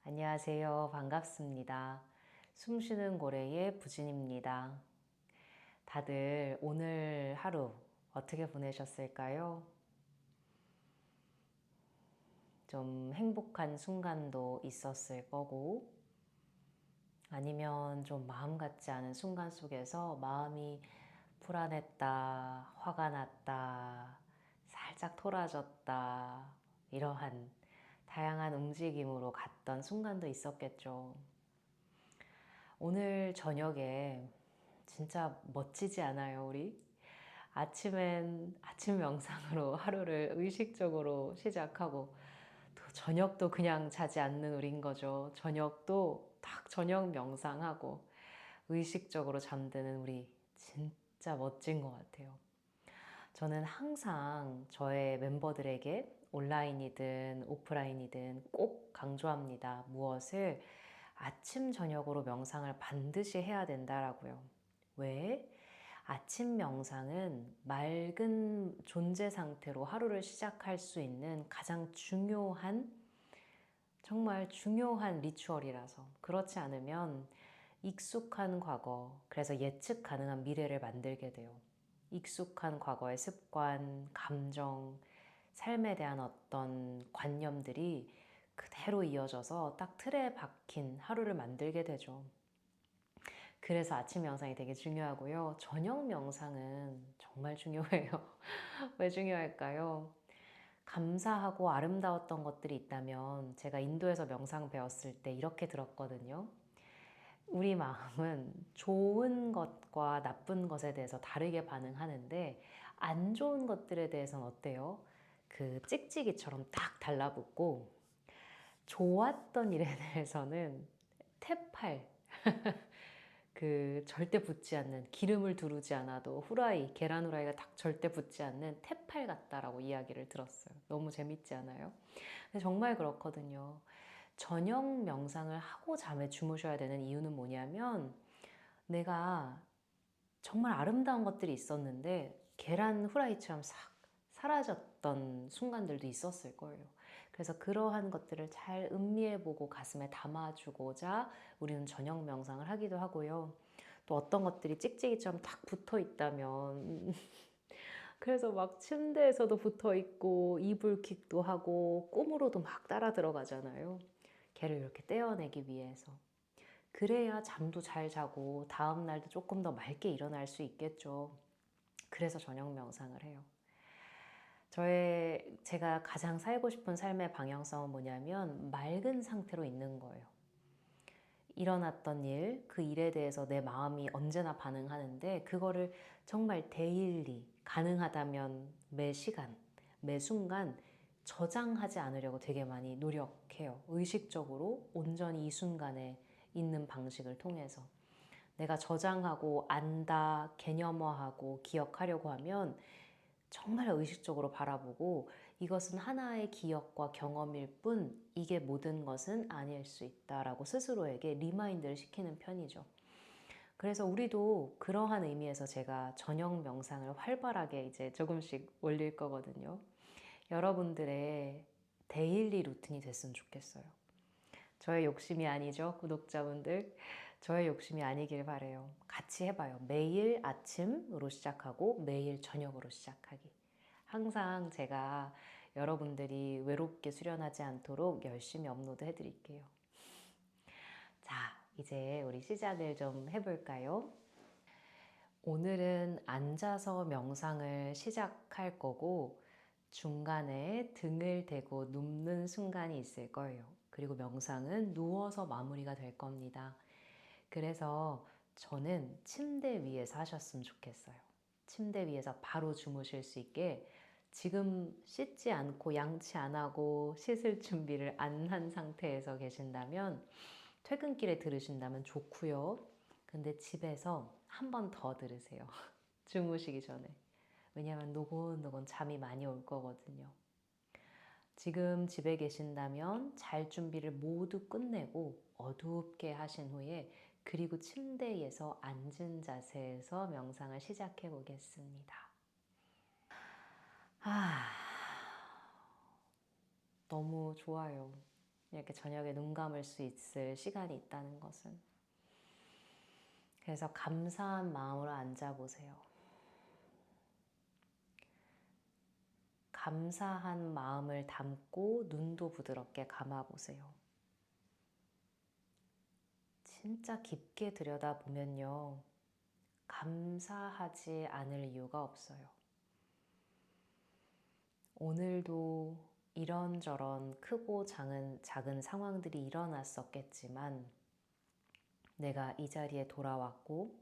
안녕하세요. 반갑습니다. 숨쉬는 고래의 부진입니다. 다들 오늘 하루 어떻게 보내셨을까요? 좀 행복한 순간도 있었을 거고, 아니면 좀 마음 같지 않은 순간 속에서 마음이 불안했다, 화가 났다, 살짝 토라졌다, 이러한 다양한 움직임으로 갔던 순간도 있었겠죠. 오늘 저녁에 진짜 멋지지 않아요, 우리? 아침엔 아침 명상으로 하루를 의식적으로 시작하고 또 저녁도 그냥 자지 않는 우린 거죠. 저녁도 딱 저녁 명상하고 의식적으로 잠드는 우리 진짜 멋진 것 같아요. 저는 항상 저의 멤버들에게 온라인이든 오프라인이든 꼭 강조합니다. 무엇을 아침, 저녁으로 명상을 반드시 해야 된다라고요. 왜? 아침 명상은 맑은 존재 상태로 하루를 시작할 수 있는 가장 중요한, 정말 중요한 리추얼이라서. 그렇지 않으면 익숙한 과거, 그래서 예측 가능한 미래를 만들게 돼요. 익숙한 과거의 습관, 감정, 삶에 대한 어떤 관념들이 그대로 이어져서 딱 틀에 박힌 하루를 만들게 되죠. 그래서 아침 명상이 되게 중요하고요. 저녁 명상은 정말 중요해요. 왜 중요할까요? 감사하고 아름다웠던 것들이 있다면 제가 인도에서 명상 배웠을 때 이렇게 들었거든요. 우리 마음은 좋은 것과 나쁜 것에 대해서 다르게 반응하는데 안 좋은 것들에 대해서는 어때요? 그 찍찍이처럼 딱 달라붙고 좋았던 일에 대해서는 태팔 그 절대 붙지 않는 기름을 두르지 않아도 후라이, 계란 후라이가 딱 절대 붙지 않는 태팔 같다라고 이야기를 들었어요. 너무 재밌지 않아요? 근데 정말 그렇거든요. 저녁 명상을 하고 잠에 주무셔야 되는 이유는 뭐냐면 내가 정말 아름다운 것들이 있었는데 계란 후라이처럼 싹 사라졌던 순간들도 있었을 거예요. 그래서 그러한 것들을 잘 음미해보고 가슴에 담아주고자 우리는 저녁 명상을 하기도 하고요. 또 어떤 것들이 찍찍이처럼 딱 붙어 있다면 그래서 막 침대에서도 붙어 있고 이불킥도 하고 꿈으로도 막 따라 들어가잖아요. 걔를 이렇게 떼어내기 위해서. 그래야 잠도 잘 자고 다음날도 조금 더 맑게 일어날 수 있겠죠. 그래서 저녁 명상을 해요. 제가 가장 살고 싶은 삶의 방향성은 뭐냐면 맑은 상태로 있는 거예요. 일어났던 일, 그 일에 대해서 내 마음이 언제나 반응하는데 그거를 정말 데일리, 가능하다면 매 시간, 매 순간 저장하지 않으려고 되게 많이 노력해요. 의식적으로 온전히 이 순간에 있는 방식을 통해서. 내가 저장하고 안다, 개념화하고 기억하려고 하면 정말 의식적으로 바라보고 이것은 하나의 기억과 경험일 뿐 이게 모든 것은 아닐 수 있다라고 스스로에게 리마인드를 시키는 편이죠. 그래서 우리도 그러한 의미에서 제가 저녁 명상을 활발하게 이제 조금씩 올릴 거거든요. 여러분들의 데일리 루틴이 됐으면 좋겠어요. 저의 욕심이 아니죠, 구독자분들. 저의 욕심이 아니길 바래요. 같이 해봐요. 매일 아침으로 시작하고 매일 저녁으로 시작하기. 항상 제가 여러분들이 외롭게 수련하지 않도록 열심히 업로드 해드릴게요. 자, 이제 우리 시작을 좀 해볼까요? 오늘은 앉아서 명상을 시작할 거고 중간에 등을 대고 눕는 순간이 있을 거예요. 그리고 명상은 누워서 마무리가 될 겁니다. 그래서 저는 침대 위에서 하셨으면 좋겠어요. 침대 위에서 바로 주무실 수 있게 지금 씻지 않고 양치 안 하고 씻을 준비를 안 한 상태에서 계신다면 퇴근길에 들으신다면 좋고요. 근데 집에서 한 번 더 들으세요. 주무시기 전에. 왜냐하면 노곤노곤 잠이 많이 올 거거든요. 지금 집에 계신다면 잘 준비를 모두 끝내고 어둡게 하신 후에 그리고 침대에서 앉은 자세에서 명상을 시작해 보겠습니다. 너무 좋아요. 이렇게 저녁에 눈 감을 수 있을 시간이 있다는 것은. 그래서 감사한 마음으로 앉아보세요. 감사한 마음을 담고 눈도 부드럽게 감아보세요. 진짜 깊게 들여다보면요. 감사하지 않을 이유가 없어요. 오늘도 이런저런 크고 작은 상황들이 일어났었겠지만 내가 이 자리에 돌아왔고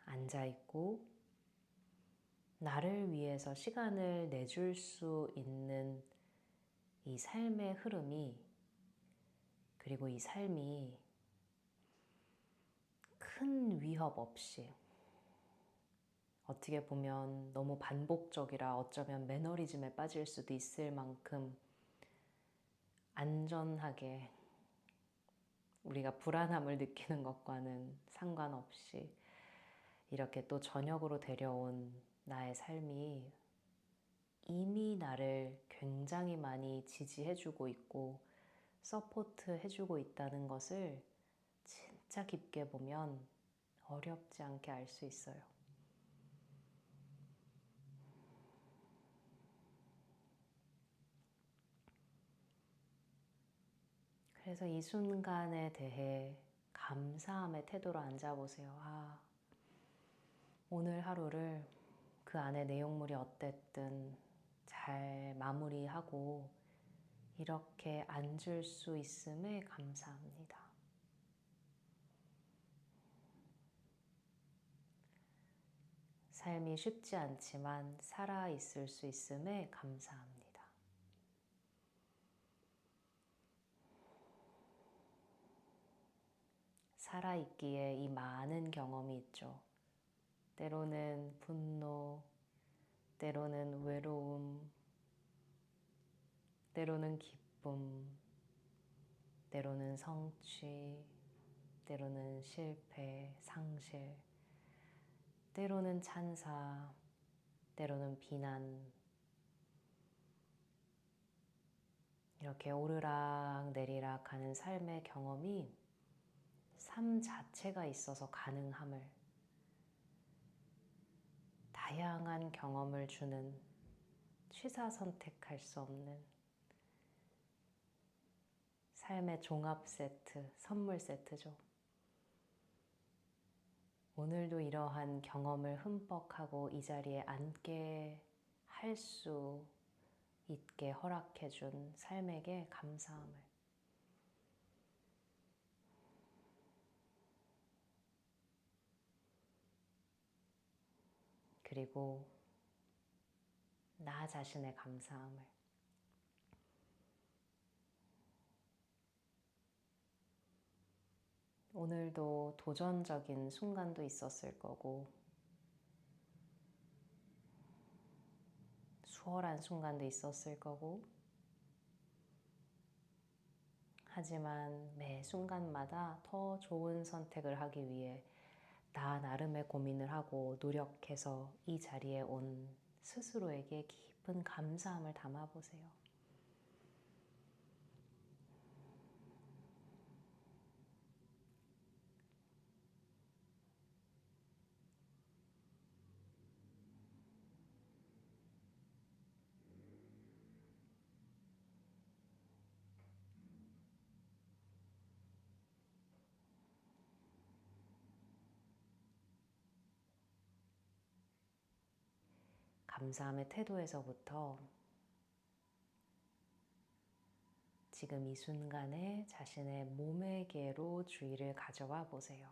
앉아있고 나를 위해서 시간을 내줄 수 있는 이 삶의 흐름이, 그리고 이 삶이 큰 위협 없이, 어떻게 보면 너무 반복적이라 어쩌면 매너리즘에 빠질 수도 있을 만큼 안전하게 우리가 불안함을 느끼는 것과는 상관없이 이렇게 또 저녁으로 데려온 나의 삶이 이미 나를 굉장히 많이 지지해주고 있고 서포트해주고 있다는 것을 진짜 깊게 보면 어렵지 않게 알 수 있어요. 그래서 이 순간에 대해 감사함의 태도로 앉아보세요. 오늘 하루를 그 안에 내용물이 어땠든 잘 마무리하고 이렇게 앉을 수 있음에 감사합니다. 삶이 쉽지 않지만 살아있을 수 있음에 감사합니다. 살아있기에 이 많은 경험이 있죠. 때로는 분노, 때로는 외로움, 때로는 기쁨, 때로는 성취, 때로는 실패, 상실, 때로는 찬사, 때로는 비난, 이렇게 오르락 내리락 하는 삶의 경험이 삶 자체가 있어서 가능함을, 다양한 경험을 주는 취사 선택할 수 없는 삶의 종합 세트, 선물 세트죠. 오늘도 이러한 경험을 흠뻑하고 이 자리에 앉게 할 수 있게 허락해준 삶에게 감사함을. 그리고 나 자신의 감사함을. 오늘도 도전적인 순간도 있었을 거고 수월한 순간도 있었을 거고, 하지만 매 순간마다 더 좋은 선택을 하기 위해 나 나름의 고민을 하고 노력해서 이 자리에 온 스스로에게 깊은 감사함을 담아보세요. 감사함의 태도에서부터 지금 이 순간에 자신의 몸에게로 주의를 가져와 보세요.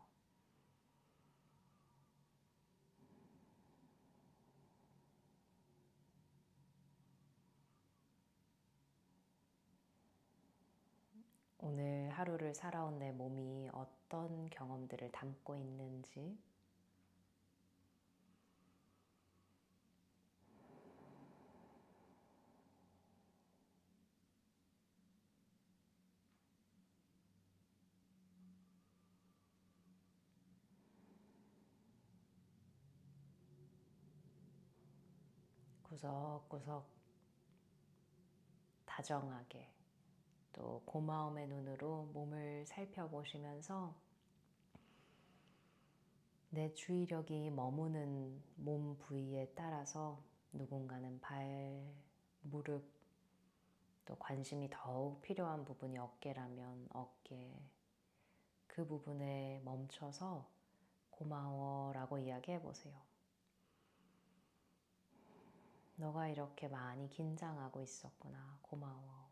오늘 하루를 살아온 내 몸이 어떤 경험들을 담고 있는지, 구석구석 다정하게 또 고마움의 눈으로 몸을 살펴보시면서 내 주의력이 머무는 몸 부위에 따라서 누군가는 발, 무릎, 또 관심이 더욱 필요한 부분이 어깨라면 어깨, 그 부분에 멈춰서 고마워라고 이야기해 보세요. 너가 이렇게 많이 긴장하고 있었구나. 고마워.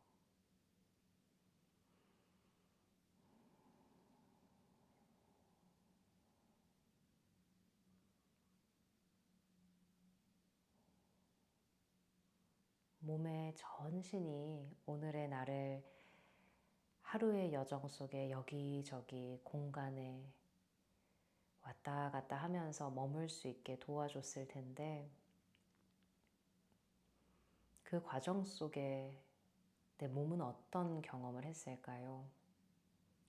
몸의 전신이 오늘의 나를 하루의 여정 속에 여기저기 공간에 왔다 갔다 하면서 머물 수 있게 도와줬을 텐데 그 과정 속에 내 몸은 어떤 경험을 했을까요?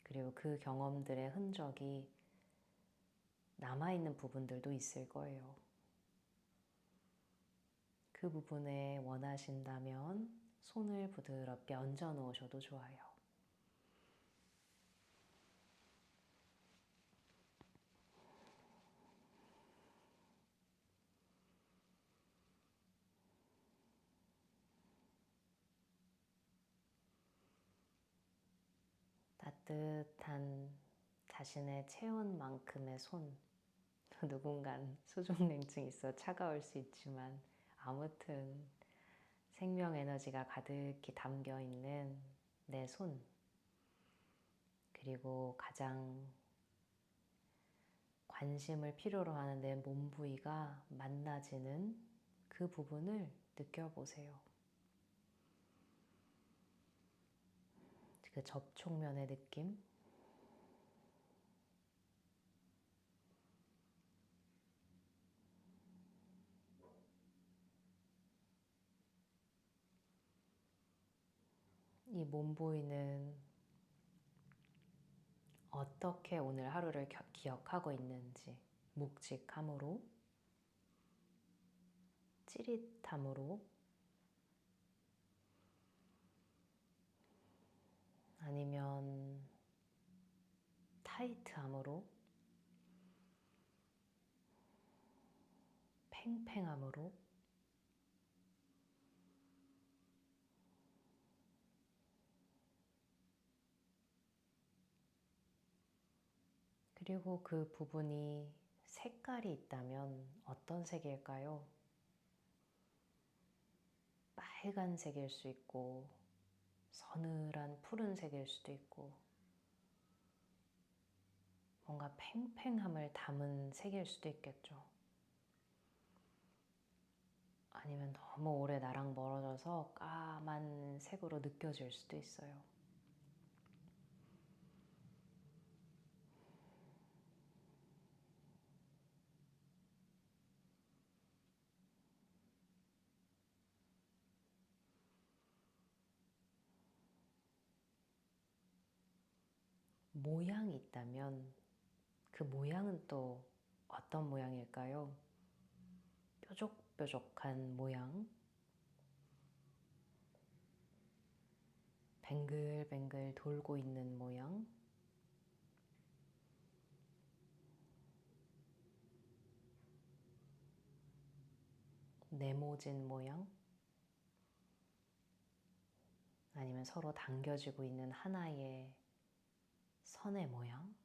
그리고 그 경험들의 흔적이 남아있는 부분들도 있을 거예요. 그 부분에 원하신다면 손을 부드럽게 얹어 놓으셔도 좋아요. 따뜻한 자신의 체온만큼의 손. 누군간 수족냉증 있어 차가울 수 있지만 아무튼 생명 에너지가 가득히 담겨 있는 내 손, 그리고 가장 관심을 필요로 하는 내 몸 부위가 만나지는 그 부분을 느껴보세요. 그 접촉면의 느낌, 이 몸 부위는 어떻게 오늘 하루를 기억하고 있는지, 묵직함으로, 찌릿함으로, 아니면 타이트함으로, 팽팽함으로, 그리고 그 부분이 색깔이 있다면 어떤 색일까요? 빨간색일 수 있고 서늘한 푸른색일 수도 있고 뭔가 팽팽함을 담은 색일 수도 있겠죠. 아니면 너무 오래 나랑 멀어져서 까만 색으로 느껴질 수도 있어요. 모양이 있다면 그 모양은 또 어떤 모양일까요? 뾰족뾰족한 모양, 뱅글뱅글 돌고 있는 모양, 네모진 모양, 아니면 서로 당겨지고 있는 하나의 선의 모양,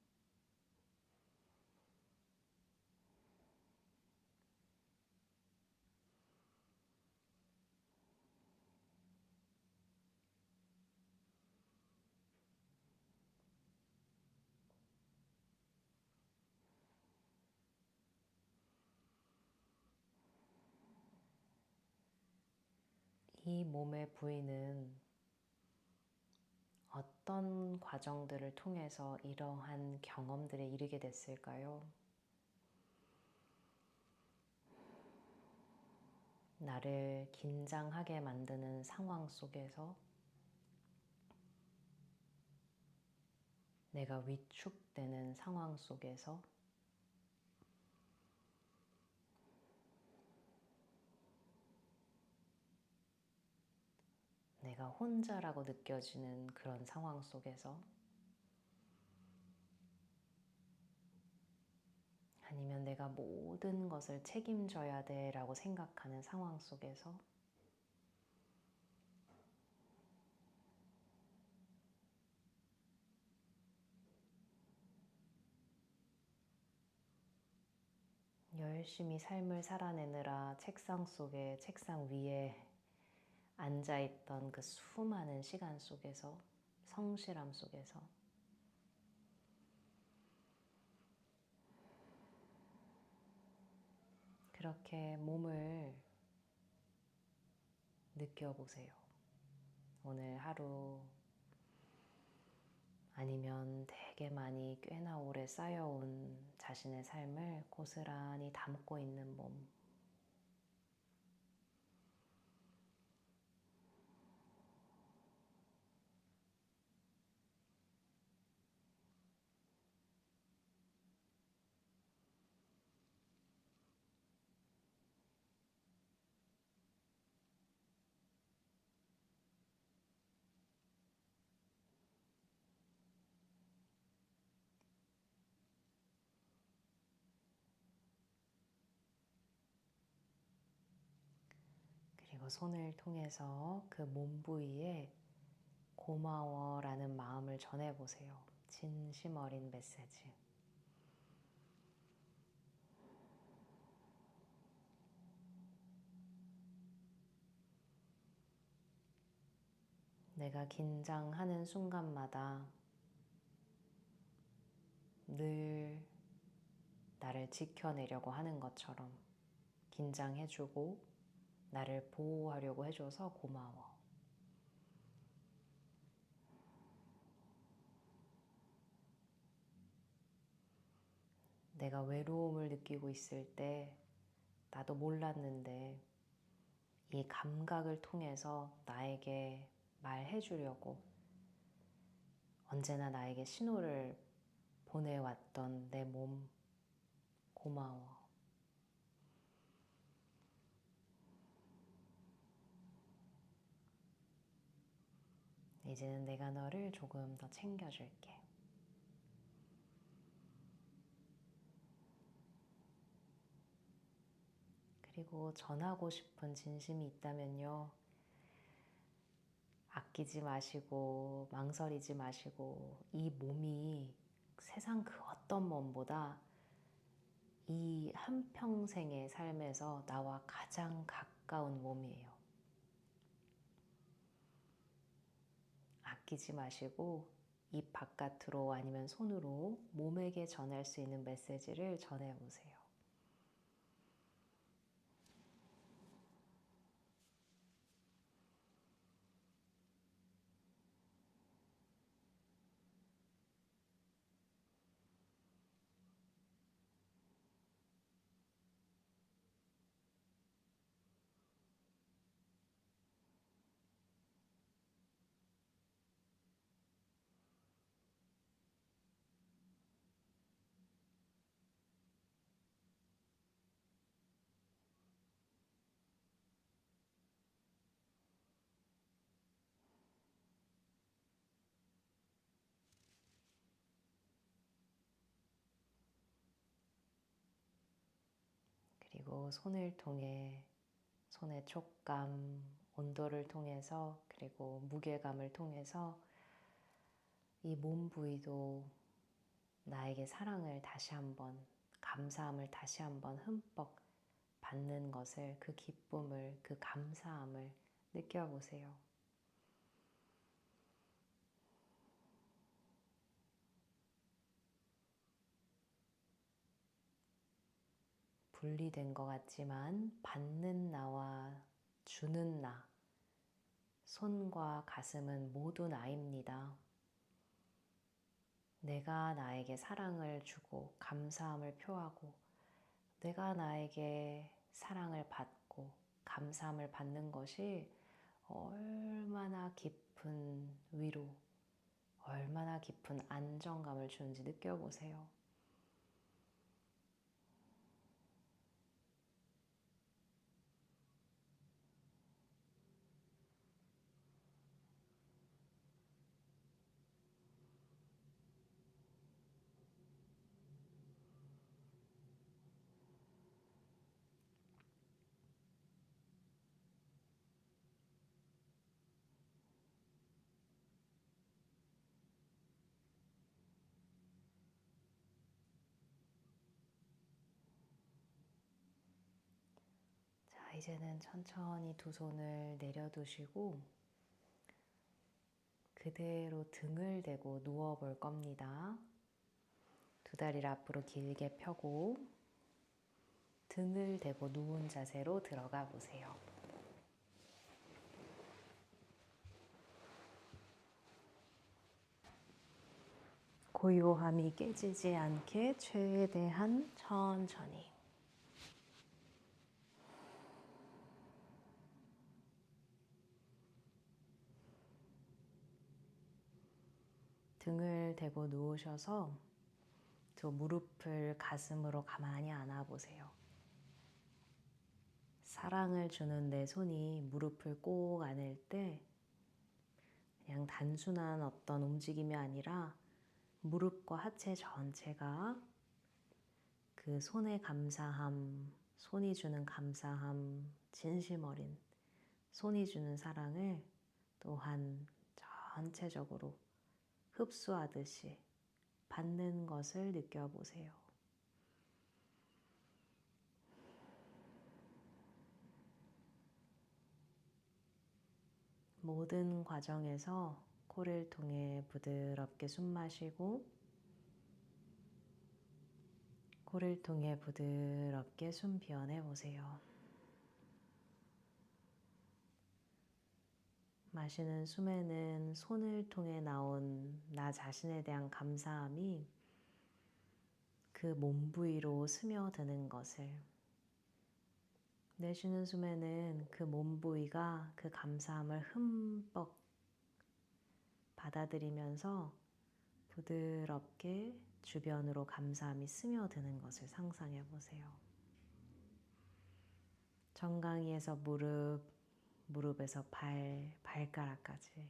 이 몸의 부위는 어떤 과정들을 통해서 이러한 경험들에 이르게 됐을까요? 나를 긴장하게 만드는 상황 속에서 내가 위축되는 상황 속에서 내가 내가 혼자라고 느껴지는 그런 상황 속에서, 아니면 내가 모든 것을 책임져야 돼 라고 생각하는 상황 속에서 열심히 삶을 살아내느라 책상 위에 앉아있던 그 수많은 시간 속에서, 성실함 속에서 그렇게 몸을 느껴보세요. 오늘 하루, 아니면 되게 많이 꽤나 오래 쌓여온 자신의 삶을 고스란히 담고 있는 몸. 그리고 손을 통해서 그 몸 부위에 고마워라는 마음을 전해보세요. 진심 어린 메시지. 내가 긴장하는 순간마다 늘 나를 지켜내려고 하는 것처럼 긴장해주고 나를 보호하려고 해줘서 고마워. 내가 외로움을 느끼고 있을 때 나도 몰랐는데 이 감각을 통해서 나에게 말해주려고 언제나 나에게 신호를 보내왔던 내 몸, 고마워. 이제는 내가 너를 조금 더 챙겨줄게. 그리고 전하고 싶은 진심이 있다면요, 아끼지 마시고 망설이지 마시고, 이 몸이 세상 그 어떤 몸보다 이 한평생의 삶에서 나와 가장 가까운 몸이에요. 아끼지 마시고 입 바깥으로 아니면 손으로 몸에게 전할 수 있는 메시지를 전해보세요. 그리고 손을 통해 손의 촉감, 온도를 통해서, 그리고 무게감을 통해서 이 몸 부위도 나에게 사랑을 다시 한번, 감사함을 다시 한번 흠뻑 받는 것을, 그 기쁨을, 그 감사함을 느껴보세요. 분리된 것 같지만 받는 나와 주는 나, 손과 가슴은 모두 나입니다. 내가 나에게 사랑을 주고 감사함을 표하고, 내가 나에게 사랑을 받고 감사함을 받는 것이 얼마나 깊은 위로, 얼마나 깊은 안정감을 주는지 느껴보세요. 이제는 천천히 두 손을 내려두시고 그대로 등을 대고 누워볼 겁니다. 두 다리를 앞으로 길게 펴고 등을 대고 누운 자세로 들어가 보세요. 고요함이 깨지지 않게 최대한 천천히. 등을 대고 누우셔서 두 무릎을 가슴으로 가만히 안아보세요. 사랑을 주는 내 손이 무릎을 꼭 안을 때 그냥 단순한 어떤 움직임이 아니라 무릎과 하체 전체가 그 손의 감사함, 손이 주는 감사함, 진심 어린 손이 주는 사랑을 또한 전체적으로 흡수하듯이 받는 것을 느껴보세요. 모든 과정에서 코를 통해 부드럽게 숨 마시고 코를 통해 부드럽게 숨 비워내 보세요. 마시는 숨에는 손을 통해 나온 나 자신에 대한 감사함이 그 몸 부위로 스며드는 것을, 내쉬는 숨에는 그 몸 부위가 그 감사함을 흠뻑 받아들이면서 부드럽게 주변으로 감사함이 스며드는 것을 상상해 보세요. 정강이에서 무릎, 무릎에서 발가락까지.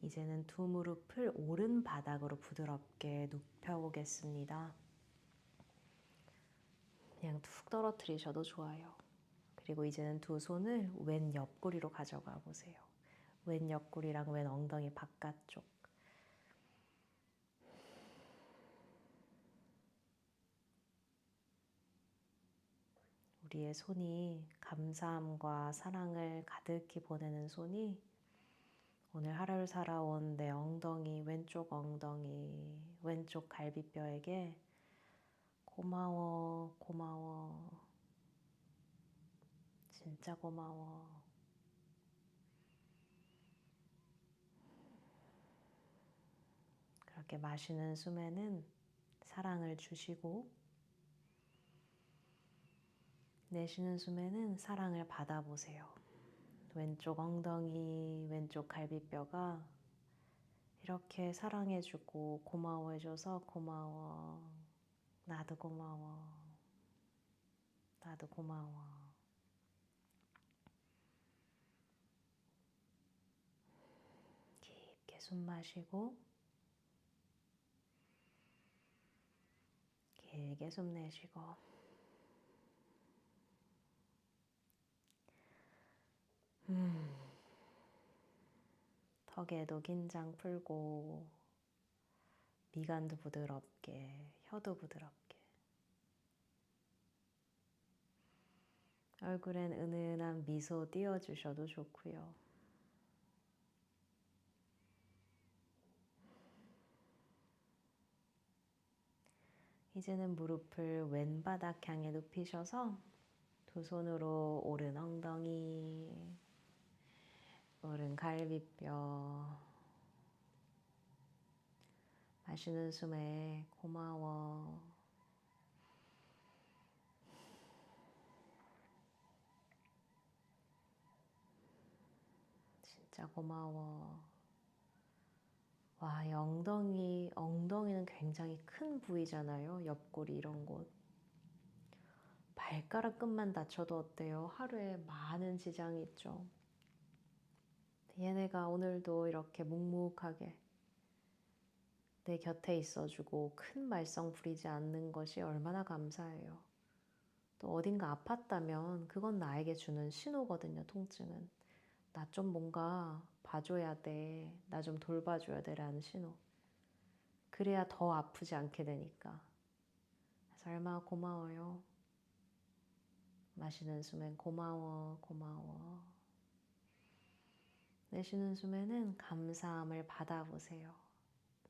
이제는 두 무릎을 오른 바닥으로 부드럽게 눕혀보겠습니다. 그냥 툭 떨어뜨리셔도 좋아요. 그리고 이제는 두 손을 왼 옆구리로 가져가 보세요. 왼 옆구리랑 왼 엉덩이 바깥쪽. 우리의 손이 감사함과 사랑을 가득히 보내는 손이 오늘 하루를 살아온 내 엉덩이, 왼쪽 엉덩이, 왼쪽 갈비뼈에게 고마워, 고마워, 진짜 고마워. 그렇게 마시는 숨에는 사랑을 주시고 내쉬는 숨에는 사랑을 받아보세요. 왼쪽 엉덩이, 왼쪽 갈비뼈가 이렇게 사랑해주고 고마워해줘서 고마워. 나도 고마워. 나도 고마워. 깊게 숨 마시고 길게 숨 내쉬고 턱에도 긴장 풀고 미간도 부드럽게, 혀도 부드럽게 얼굴엔 은은한 미소 띄워주셔도 좋고요. 이제는 무릎을 왼바닥 향해 눕히셔서 두 손으로 오른 엉덩이, 오른 갈비뼈, 마시는 숨에 고마워, 진짜 고마워. 와, 이 엉덩이는 굉장히 큰 부위잖아요. 옆구리 이런 곳. 발가락 끝만 다쳐도 어때요? 하루에 많은 지장이 있죠. 얘네가 오늘도 이렇게 묵묵하게 내 곁에 있어주고 큰 말썽 부리지 않는 것이 얼마나 감사해요. 또 어딘가 아팠다면 그건 나에게 주는 신호거든요, 통증은. 나 좀 뭔가 봐줘야 돼. 나 좀 돌봐줘야 돼 라는 신호. 그래야 더 아프지 않게 되니까. 그래서 얼마나 고마워요. 마시는 숨엔 고마워, 고마워. 내쉬는 숨에는 감사함을 받아보세요.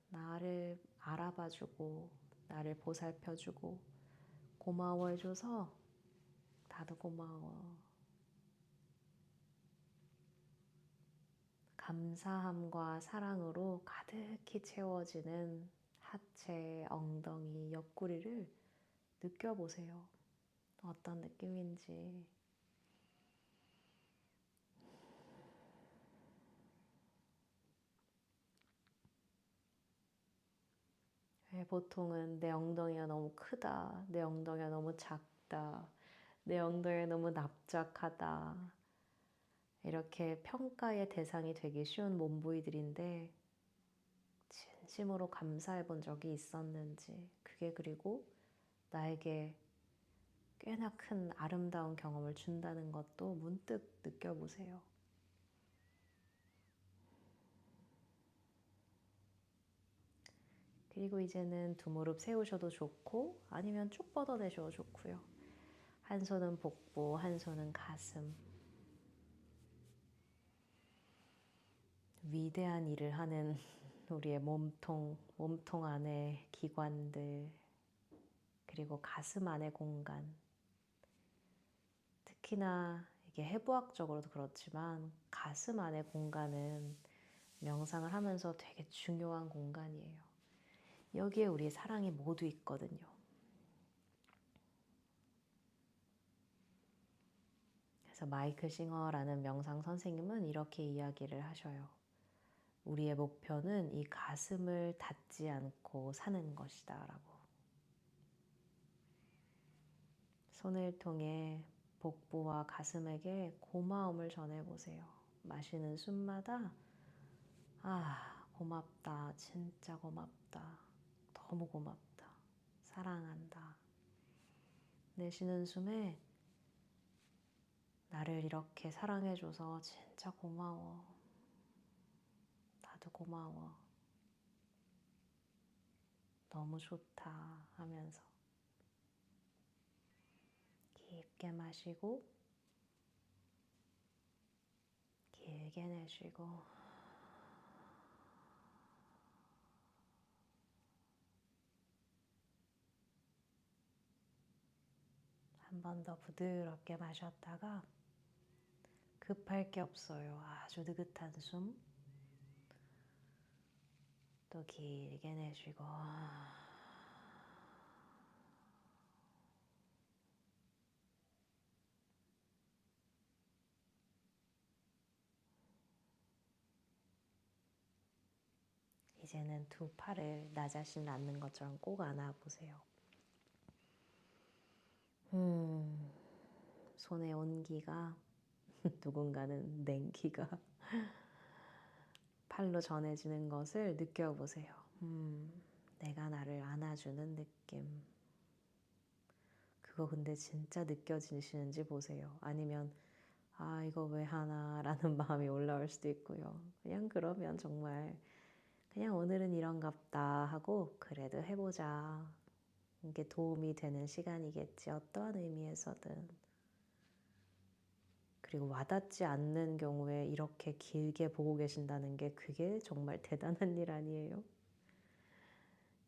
나를 알아봐주고, 나를 보살펴주고, 고마워해줘서 나도 고마워. 감사함과 사랑으로 가득히 채워지는 하체, 엉덩이, 옆구리를 느껴보세요. 어떤 느낌인지. 보통은 내 엉덩이가 너무 크다, 내 엉덩이가 너무 작다, 내 엉덩이가 너무 납작하다, 이렇게 평가의 대상이 되기 쉬운 몸부위들인데 진심으로 감사해 본 적이 있었는지, 그게 그리고 나에게 꽤나 큰 아름다운 경험을 준다는 것도 문득 느껴보세요. 그리고 이제는 두 무릎 세우셔도 좋고 아니면 쭉 뻗어내셔도 좋고요. 한 손은 복부, 한 손은 가슴. 위대한 일을 하는 우리의 몸통 안의 기관들, 그리고 가슴 안의 공간. 특히나 이게 해부학적으로도 그렇지만 가슴 안의 공간은 명상을 하면서 되게 중요한 공간이에요. 여기에 우리의 사랑이 모두 있거든요. 그래서 마이클 싱어라는 명상 선생님은 이렇게 이야기를 하셔요. 우리의 목표는 이 가슴을 닫지 않고 사는 것이다 라고. 손을 통해 복부와 가슴에게 고마움을 전해보세요. 마시는 숨마다 고맙다, 진짜 고맙다, 너무 고맙다, 사랑한다. 내쉬는 숨에 나를 이렇게 사랑해줘서 진짜 고마워, 나도 고마워, 너무 좋다 하면서 깊게 마시고 길게 내쉬고, 한 번 더 부드럽게 마셨다가 급할 게 없어요. 아주 느긋한 숨. 또 길게 내쉬고. 이제는 두 팔을 나 자신을 안는 것처럼 꼭 안아보세요. 손의 온기가 누군가는 냉기가 팔로 전해지는 것을 느껴보세요. 내가 나를 안아주는 느낌. 그거 근데 진짜 느껴지시는지 보세요. 아니면 이거 왜 하나 라는 마음이 올라올 수도 있고요. 그냥 그러면 정말 그냥 오늘은 이런갑다 하고 그래도 해보자. 이게 도움이 되는 시간이겠지. 어떠한 의미에서든. 그리고 와닿지 않는 경우에 이렇게 길게 보고 계신다는 게 그게 정말 대단한 일 아니에요?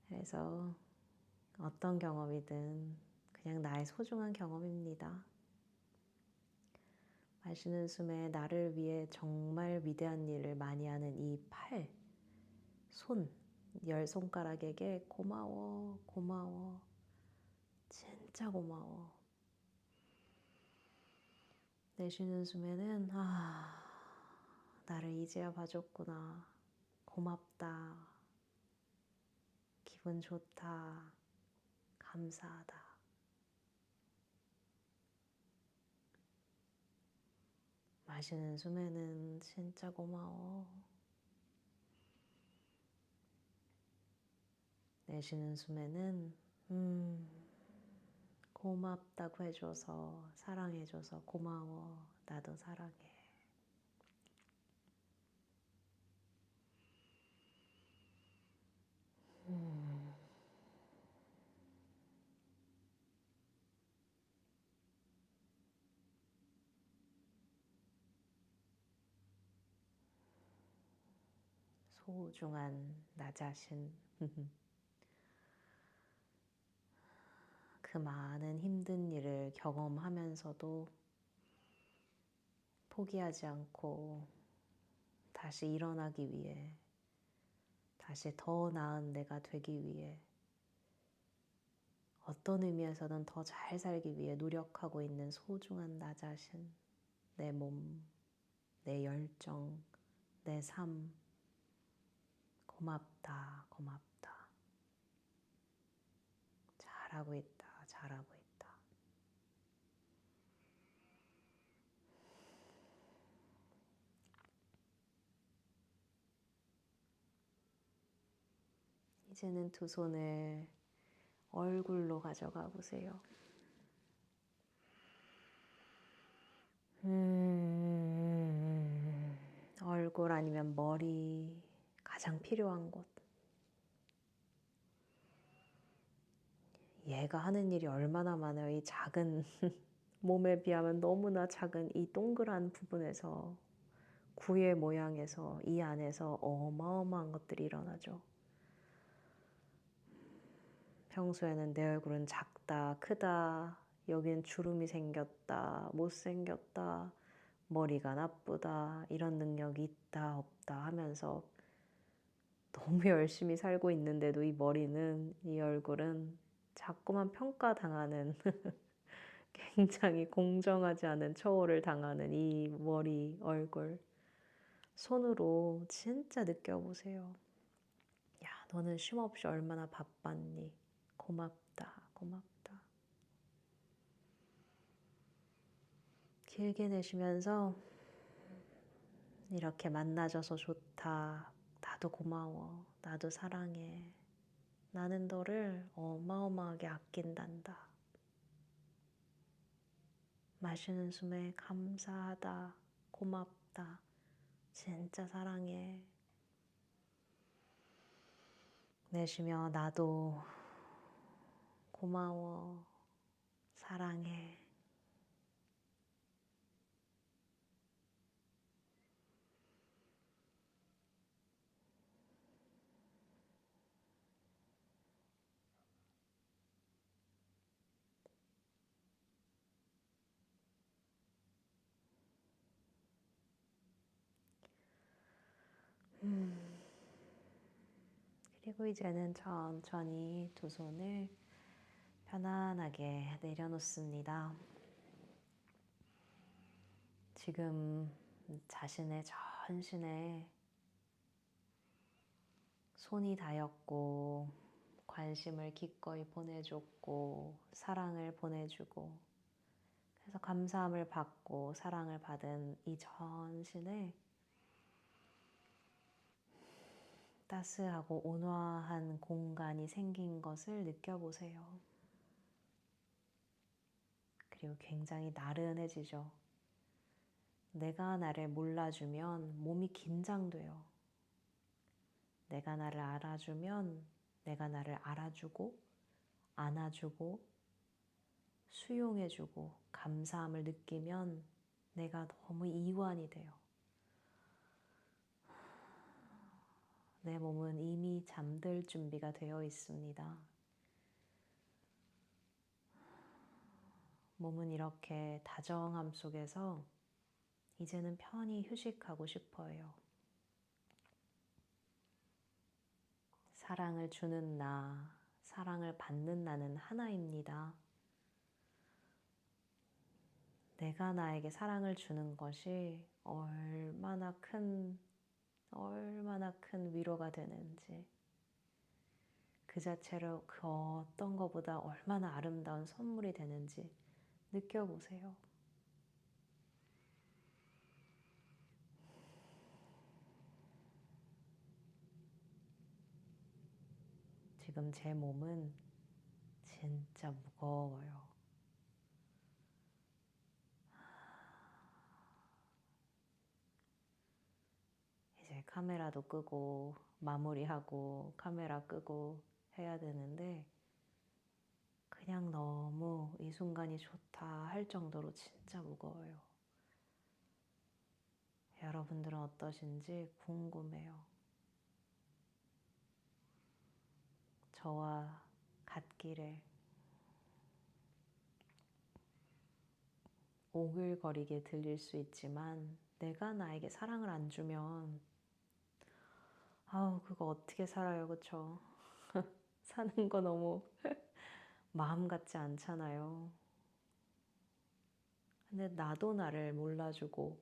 그래서 어떤 경험이든 그냥 나의 소중한 경험입니다. 마시는 숨에 나를 위해 정말 위대한 일을 많이 하는 이 팔, 손, 10손가락에게 고마워, 고마워, 진짜 고마워. 내쉬는 숨에는 나를 이제야 봐줬구나, 고맙다, 기분 좋다, 감사하다. 마시는 숨에는 진짜 고마워. 내쉬는 숨에는 고맙다고 해줘서, 사랑해줘서 고마워, 나도 사랑해. 음, 소중한 나 자신. 그 많은 힘든 일을 경험하면서도 포기하지 않고 다시 일어나기 위해, 다시 더 나은 내가 되기 위해, 어떤 의미에서는 더 잘 살기 위해 노력하고 있는 소중한 나 자신, 내 몸, 내 열정, 내 삶, 고맙다, 고맙다. 잘하고 있다, 잘하고 있다. 이제는 두 손을 얼굴로 가져가 보세요. 얼굴 아니면 머리, 가장 필요한 곳. 얘가 하는 일이 얼마나 많아요. 이 작은 몸에 비하면 너무나 작은 이 동그란 부분에서, 구의 모양에서, 이 안에서 어마어마한 것들이 일어나죠. 평소에는 내 얼굴은 작다, 크다, 여기는 주름이 생겼다, 못생겼다, 머리가 나쁘다, 이런 능력이 있다, 없다 하면서 너무 열심히 살고 있는데도 이 머리는, 이 얼굴은 자꾸만 평가당하는 굉장히 공정하지 않은 처우를 당하는 이 머리, 얼굴. 손으로 진짜 느껴보세요. 야, 너는 쉼없이 얼마나 바빴니? 고맙다, 고맙다. 길게 내쉬면서 이렇게 만나줘서 좋다. 나도 고마워. 나도 사랑해. 나는 너를 어마어마하게 아낀단다. 마시는 숨에 감사하다. 고맙다. 진짜 사랑해. 내쉬며 나도 고마워. 사랑해. 그리고 이제는 천천히 두 손을 편안하게 내려놓습니다. 지금 자신의 전신에 손이 닿였고, 관심을 기꺼이 보내줬고, 사랑을 보내주고, 그래서 감사함을 받고 사랑을 받은 이 전신에 따스하고 온화한 공간이 생긴 것을 느껴보세요. 그리고 굉장히 나른해지죠. 내가 나를 몰라주면 몸이 긴장돼요. 내가 나를 알아주면 내가 나를 알아주고, 안아주고, 수용해주고, 감사함을 느끼면 내가 너무 이완이 돼요. 내 몸은 이미 잠들 준비가 되어 있습니다. 몸은 이렇게 다정함 속에서 이제는 편히 휴식하고 싶어요. 사랑을 주는 나, 사랑을 받는 나는 하나입니다. 내가 나에게 사랑을 주는 것이 얼마나 큰 위로가 되는지, 그 자체로 그 어떤 것보다 얼마나 아름다운 선물이 되는지 느껴보세요. 지금 제 몸은 진짜 무거워요. 이제 카메라도 끄고 마무리하고 카메라 끄고 해야 되는데 그냥 너무 이 순간이 좋다 할 정도로 진짜 무거워요. 여러분들은 어떠신지 궁금해요. 저와 갓길에 오글거리게 들릴 수 있지만 내가 나에게 사랑을 안 주면 아우 그거 어떻게 살아요, 그쵸? 사는 거 너무 마음 같지 않잖아요. 근데 나도 나를 몰라주고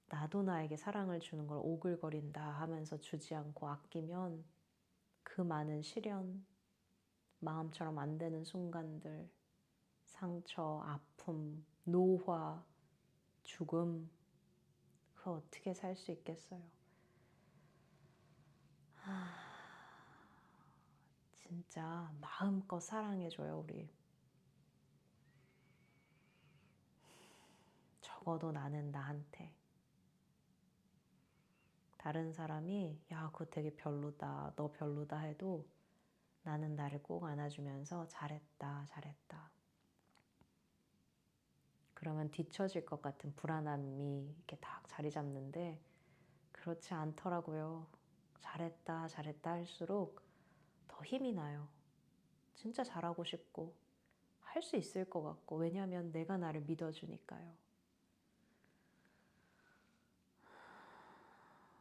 나도 나에게 사랑을 주는 걸 오글거린다 하면서 주지 않고 아끼면 그 많은 시련, 마음처럼 안 되는 순간들, 상처, 아픔, 노화, 죽음, 그거 어떻게 살 수 있겠어요? 진짜 마음껏 사랑해줘요, 우리. 적어도 나는 나한테. 다른 사람이 야 그거 되게 별로다, 너 별로다 해도 나는 나를 꼭 안아주면서 잘했다, 잘했다. 그러면 뒤처질 것 같은 불안함이 이렇게 딱 자리 잡는데 그렇지 않더라고요. 잘했다, 잘했다 할수록 더 힘이 나요. 진짜 잘하고 싶고 할 수 있을 것 같고 왜냐하면 내가 나를 믿어주니까요.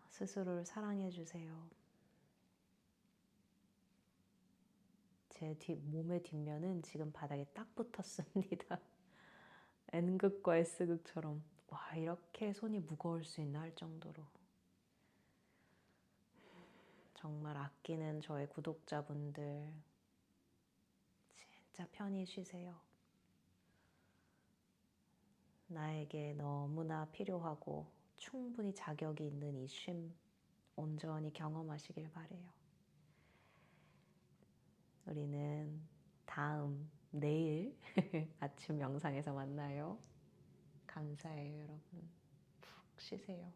스스로를 사랑해주세요. 제 몸의 뒷면은 지금 바닥에 딱 붙었습니다. N극과 S극처럼 와 이렇게 손이 무거울 수 있나 할 정도로 정말 아끼는 저의 구독자분들 진짜 편히 쉬세요. 나에게 너무나 필요하고 충분히 자격이 있는 이 쉼 온전히 경험하시길 바래요. 우리는 내일 아침 영상에서 만나요. 감사해요, 여러분. 푹 쉬세요.